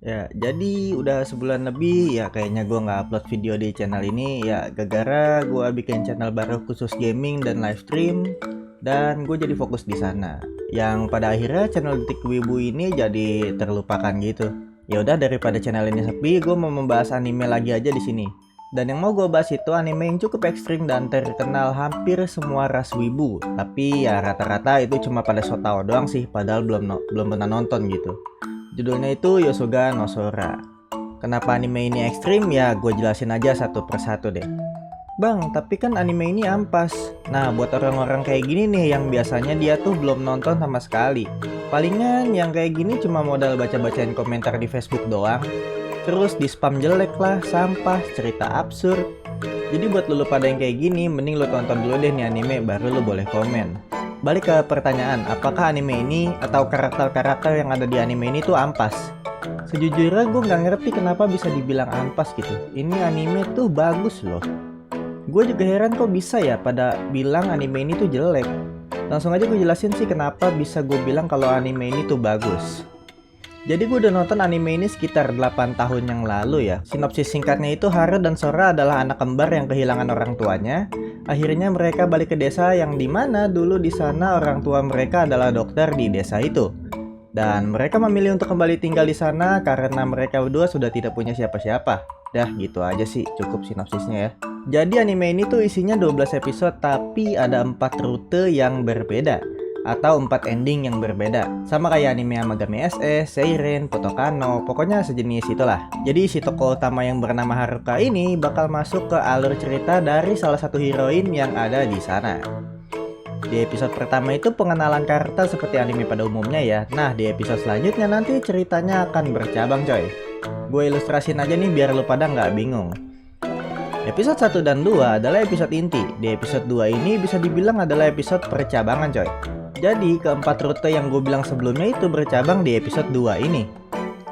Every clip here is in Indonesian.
Ya, jadi udah sebulan lebih ya kayaknya gue nggak upload video di channel ini ya gara-gara gue bikin channel baru khusus gaming dan live stream dan gue jadi fokus di sana. Yang pada akhirnya channel Detik Wibu ini jadi terlupakan gitu. Ya udah daripada channel ini sepi, gue mau membahas anime lagi aja di sini. Dan yang mau gue bahas itu anime yang cukup ekstrim dan terkenal hampir semua ras wibu. Tapi ya rata-rata itu cuma pada so tau doang sih, padahal belum pernah nonton gitu. Judulnya itu Yosuga no Sora. Kenapa anime ini ekstrim? Ya gue jelasin aja satu persatu deh. Bang, tapi kan anime ini ampas. Nah, buat orang-orang kayak gini nih yang biasanya dia tuh belum nonton sama sekali. Palingan yang kayak gini cuma modal baca-bacain komentar di Facebook doang. Terus di spam jelek lah, sampah, cerita absurd. Jadi buat lu pada yang kayak gini, mending lu tonton dulu deh nih anime, baru lu boleh komen. Balik ke pertanyaan, apakah anime ini atau karakter-karakter yang ada di anime ini tuh ampas? Sejujurnya gue nggak ngerti kenapa bisa dibilang ampas gitu. Ini anime tuh bagus loh. Gue juga heran kok bisa ya pada bilang anime ini tuh jelek. Langsung aja gue jelasin sih kenapa bisa gue bilang kalau anime ini tuh bagus. Jadi gue udah nonton anime ini sekitar 8 tahun yang lalu ya. Sinopsis singkatnya itu Haru dan Sora adalah anak kembar yang kehilangan orang tuanya. Akhirnya mereka balik ke desa yang dimana dulu di sana orang tua mereka adalah dokter di desa itu. Dan mereka memilih untuk kembali tinggal di sana karena mereka berdua sudah tidak punya siapa-siapa. Dah gitu aja sih, cukup sinopsisnya ya. Jadi anime ini tuh isinya 12 episode tapi ada 4 rute yang berbeda atau 4 ending yang berbeda. Sama kayak anime Amagami SS, Seiren, Potokano, pokoknya sejenis itulah. Jadi si tokoh utama yang bernama Haruka ini bakal masuk ke alur cerita dari salah satu heroin yang ada di sana. Di episode pertama itu pengenalan karakter seperti anime pada umumnya ya. Nah di episode selanjutnya nanti ceritanya akan bercabang coy. Gue ilustrasin aja nih biar lu pada nggak bingung. Episode 1 dan 2 adalah episode inti. Di episode 2 ini bisa dibilang adalah episode percabangan coy. Jadi keempat rute yang gue bilang sebelumnya itu bercabang di episode 2 ini.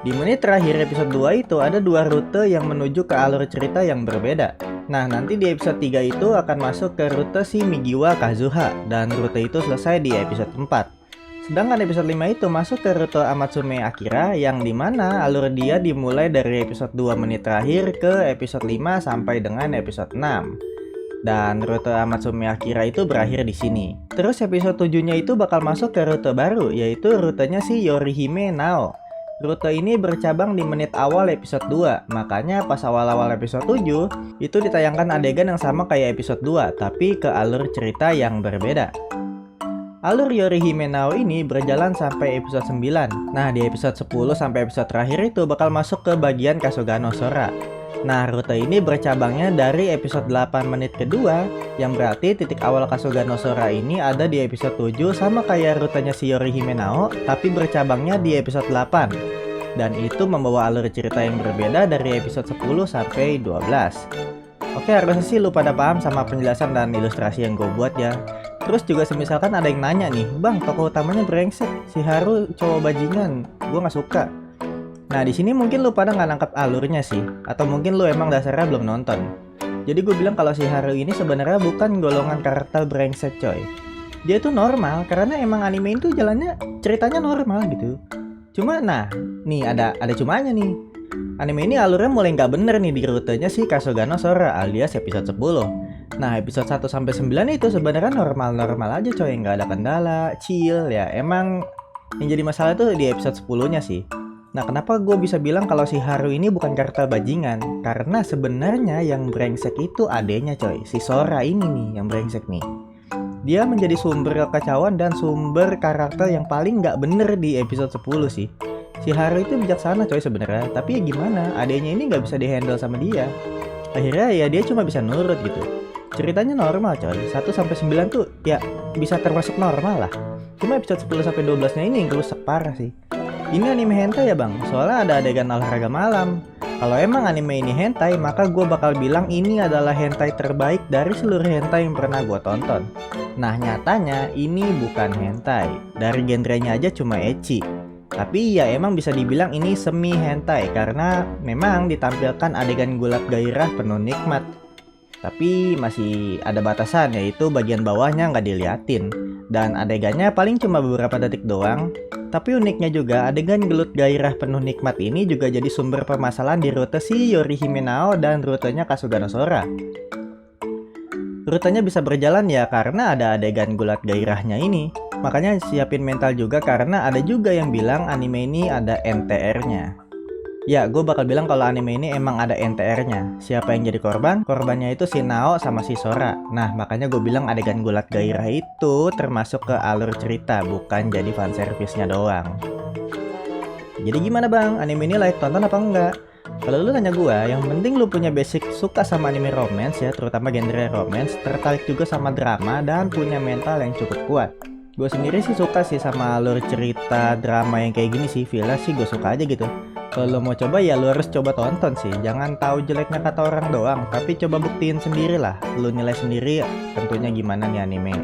Di menit terakhir episode 2 itu ada 2 rute yang menuju ke alur cerita yang berbeda. Nah nanti di episode 3 itu akan masuk ke rute si Migiwa Kazuha. Dan rute itu selesai di episode 4. Sedangkan episode 5 itu masuk ke rute Amatsume Akira yang dimana alur dia dimulai dari episode 2 menit terakhir ke episode 5 sampai dengan episode 6. Dan rute Amatsume Akira itu berakhir di sini. Terus episode 7-nya itu bakal masuk ke rute baru, yaitu rutenya si Yorihime Nao. Rute ini bercabang di menit awal episode 2, makanya pas awal-awal episode 7 itu ditayangkan adegan yang sama kayak episode 2, tapi ke alur cerita yang berbeda. Alur Yorihime Nao ini berjalan sampai episode 9. Nah, di episode 10 sampai episode terakhir itu bakal masuk ke bagian Kasuga no Sora. Nah, rute ini bercabangnya dari episode 8 menit kedua, yang berarti titik awal Kasuga no Sora ini ada di episode 7 sama kayak rutenya si Yorihime Nao, tapi bercabangnya di episode 8. Dan itu membawa alur cerita yang berbeda dari episode 10 sampai 12. Oke, harusnya sih lu pada paham sama penjelasan dan ilustrasi yang gue buat ya. Terus juga semisalkan ada yang nanya nih, Bang, tokoh utamanya brengsek, si Haru cowok bajingan, gue nggak suka. Nah di sini mungkin lu pada nggak nangkap alurnya sih, atau mungkin lu emang dasarnya belum nonton. Jadi gue bilang kalau si Haru ini sebenarnya bukan golongan karakter brengsek coy. Dia tuh normal karena emang anime itu jalannya ceritanya normal gitu. Cuma nah, nih ada cumanya nih. Anime ini alurnya mulai nggak bener nih di rutenya si Kasuga no Sora alias episode 10. Nah episode 1 sampai 9 itu sebenarnya normal-normal aja coy, nggak ada kendala, chill ya. Emang yang jadi masalah tuh di episode 10-nya sih. Nah kenapa gue bisa bilang kalau si Haru ini bukan karakter bajingan? Karena sebenarnya yang brengsek itu adenya coy, si Sora ini nih yang brengsek nih. Dia menjadi sumber kekacauan dan sumber karakter yang paling nggak bener di episode 10 sih. Si Haru itu bijaksana coy sebenarnya, tapi ya gimana, adenya ini nggak bisa dihandle sama dia. Akhirnya ya dia cuma bisa nurut gitu. Ceritanya normal coy, 1 sampai 9 tuh ya bisa termasuk normal lah. Cuma episode 10 sampai 12-nya ini ngerusak parah sih. Ini anime hentai ya bang, soalnya ada adegan olahraga malam. Kalau emang anime ini hentai, maka gue bakal bilang ini adalah hentai terbaik dari seluruh hentai yang pernah gue tonton. Nah nyatanya ini bukan hentai, dari genrenya aja cuma ecchi. Tapi ya emang bisa dibilang ini semi hentai karena memang ditampilkan adegan gulat gairah penuh nikmat. Tapi masih ada batasan, yaitu bagian bawahnya nggak diliatin. Dan adegannya paling cuma beberapa detik doang. Tapi uniknya juga, adegan gelut gairah penuh nikmat ini juga jadi sumber permasalahan di rute si Yori Himenao dan rutenya Kasuga no Sora. Rutenya bisa berjalan ya karena ada adegan gulat gairahnya ini. Makanya siapin mental juga karena ada juga yang bilang anime ini ada NTR-nya. Ya, gue bakal bilang kalau anime ini emang ada NTR-nya. Siapa yang jadi korban? Korbannya itu si Nao sama si Sora. Nah, makanya gue bilang adegan gulat gairah itu termasuk ke alur cerita, bukan jadi fanservice-nya doang. Jadi gimana bang? Anime ini layak tonton apa enggak? Kalau lu tanya gue, yang penting lu punya basic suka sama anime romance ya, terutama genre romance, tertarik juga sama drama, dan punya mental yang cukup kuat. Gue sendiri sih suka sih sama alur cerita drama yang kayak gini sih, feel sih gue suka aja gitu. Kalau lo mau coba ya lo harus coba tonton sih. Jangan tahu jeleknya kata orang doang, tapi coba buktiin sendiri lah. Lo nilai sendiri tentunya gimana nih anime.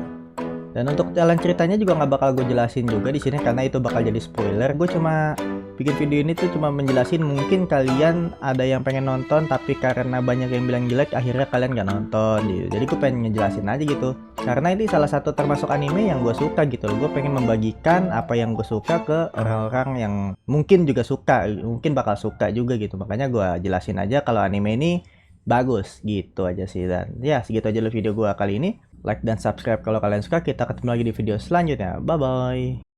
Dan untuk jalan ceritanya juga nggak bakal gue jelasin juga di sini karena itu bakal jadi spoiler. Gue cuma bikin video ini tuh cuma menjelasin, mungkin kalian ada yang pengen nonton tapi karena banyak yang bilang jelek akhirnya kalian nggak nonton gitu. Jadi gue pengen ngejelasin aja gitu. Karena ini salah satu termasuk anime yang gue suka gitu. Gue pengen membagikan apa yang gue suka ke orang-orang yang mungkin juga suka, mungkin bakal suka juga gitu. Makanya gue jelasin aja kalau anime ini bagus gitu aja sih. Dan ya segitu aja dulu video gue kali ini. Like dan subscribe kalau kalian suka. Kita ketemu lagi di video selanjutnya. Bye bye.